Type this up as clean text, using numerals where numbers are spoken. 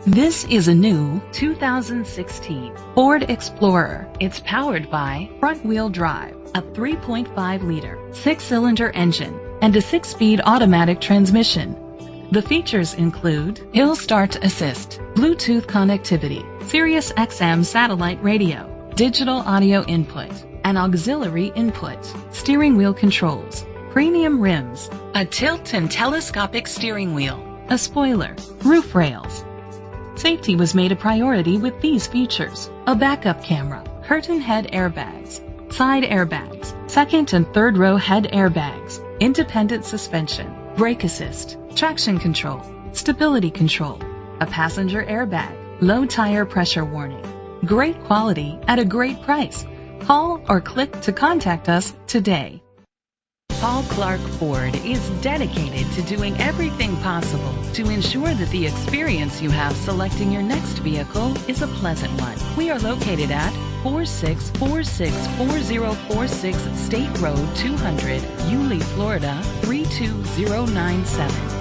This is a new 2016 Ford Explorer. It's powered by front-wheel drive, a 3.5-liter, 6-cylinder engine, and a 6-speed automatic transmission. The features include hill start assist, Bluetooth connectivity, Sirius XM satellite radio, digital audio input, an auxiliary input, steering wheel controls, premium rims, a tilt and telescopic steering wheel, a spoiler, roof rails. Safety was made a priority with these features: a backup camera, curtain head airbags, side airbags, second and third row head airbags, independent suspension, brake assist, traction control, stability control, a passenger airbag, low tire pressure warning. Great quality at a great price. Call or click to contact us today. Paul Clark Ford is dedicated to doing everything possible to ensure that the experience you have selecting your next vehicle is a pleasant one. We are located at 46464046 State Road 200, Yulee, Florida 32097.